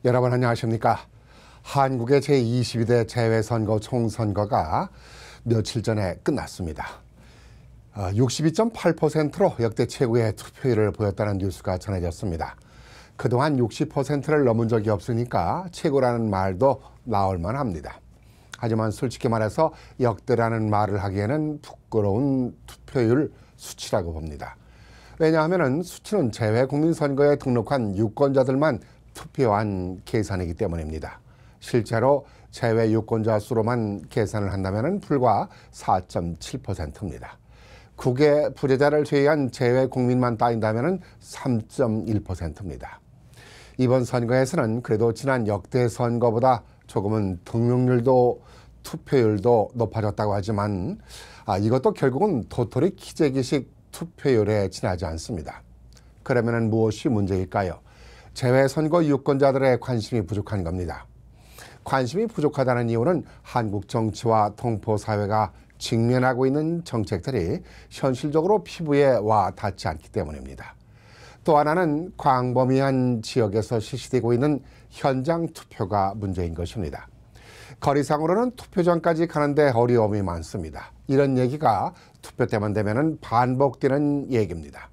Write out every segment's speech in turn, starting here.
여러분 안녕하십니까? 한국의 제22대 재외선거 총선거가 며칠 전에 끝났습니다. 62.8%로 역대 최고의 투표율을 보였다는 뉴스가 전해졌습니다. 그동안 60%를 넘은 적이 없으니까 최고라는 말도 나올 만합니다. 하지만 솔직히 말해서 역대라는 말을 하기에는 부끄러운 투표율 수치라고 봅니다. 왜냐하면 수치는 재외국민선거에 등록한 유권자들만 투표한 계산이기 때문입니다. 실제로 재외 유권자 수로만 계산을 한다면 불과 4.7%입니다. 국외 부재자를 제외한 재외 국민만 따진다면 3.1%입니다. 이번 선거에서는 그래도 지난 역대 선거보다 조금은 등록률도 투표율도 높아졌다고 하지만 이것도 결국은 도토리 기재기식 투표율에 지나지 않습니다. 그러면 무엇이 문제일까요? 재외선거 유권자들의 관심이 부족한 겁니다. 관심이 부족하다는 이유는 한국 정치와 동포사회가 직면하고 있는 정책들이 현실적으로 피부에 와 닿지 않기 때문입니다. 또 하나는 광범위한 지역에서 실시되고 있는 현장 투표가 문제인 것입니다. 거리상으로는 투표장까지 가는데 어려움이 많습니다. 이런 얘기가 투표 때만 되면 반복되는 얘기입니다.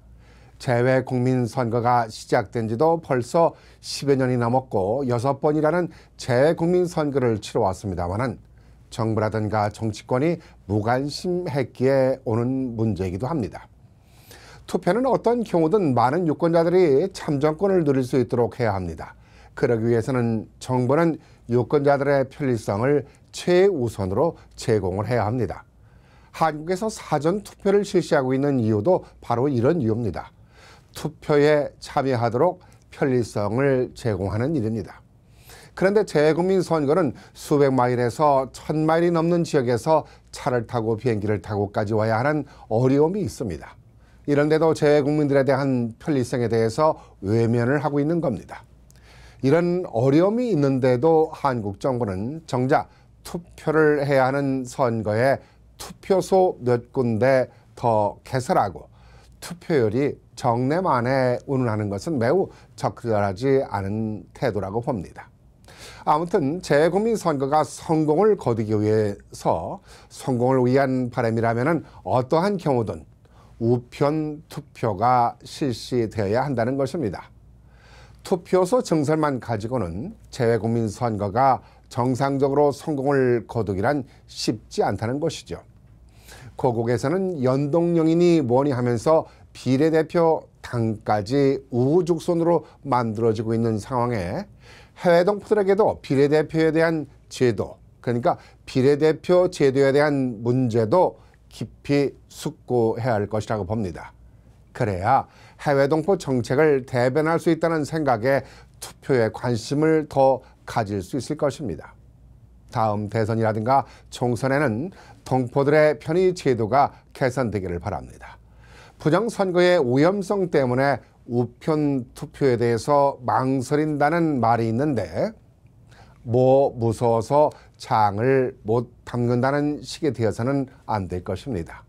재외국민선거가 시작된 지도 벌써 10여 년이 넘었고 6번이라는 재외국민선거를 치러왔습니다만 정부라든가 정치권이 무관심했기에 오는 문제이기도 합니다. 투표는 어떤 경우든 많은 유권자들이 참정권을 누릴 수 있도록 해야 합니다. 그러기 위해서는 정부는 유권자들의 편리성을 최우선으로 제공을 해야 합니다. 한국에서 사전투표를 실시하고 있는 이유도 바로 이런 이유입니다. 투표에 참여하도록 편리성을 제공하는 일입니다. 그런데 재외국민 선거는 수백 마일에서 1000마일이 넘는 지역에서 차를 타고 비행기를 타고까지 와야 하는 어려움이 있습니다. 이런데도 재외국민들에 대한 편리성에 대해서 외면을 하고 있는 겁니다. 이런 어려움이 있는데도 한국 정부는 정작 투표를 해야 하는 선거에 투표소 몇 군데 더 개설하고 투표율이 정례 만에 운운하는 것은 매우 적절하지 않은 태도라고 봅니다. 아무튼 재외국민 선거가 성공을 거두기 위해서 성공을 위한 바람이라면 어떠한 경우든 우편 투표가 실시되어야 한다는 것입니다. 투표소 증설만 가지고는 재외국민 선거가 정상적으로 성공을 거두기란 쉽지 않다는 것이죠. 고국에서는 연동형이니 뭐니 하면서 비례대표 당까지 우후죽순으로 만들어지고 있는 상황에 해외 동포들에게도 비례대표에 대한 제도, 그러니까 비례대표 제도에 대한 문제도 깊이 숙고해야 할 것이라고 봅니다. 그래야 해외 동포 정책을 대변할 수 있다는 생각에 투표에 관심을 더 가질 수 있을 것입니다. 다음 대선이라든가 총선에는 동포들의 편의 제도가 개선되기를 바랍니다. 부정선거의 위험성 때문에 우편 투표에 대해서 망설인다는 말이 있는데 무서워서 장을 못 담근다는 식이 되어서는 안 될 것입니다.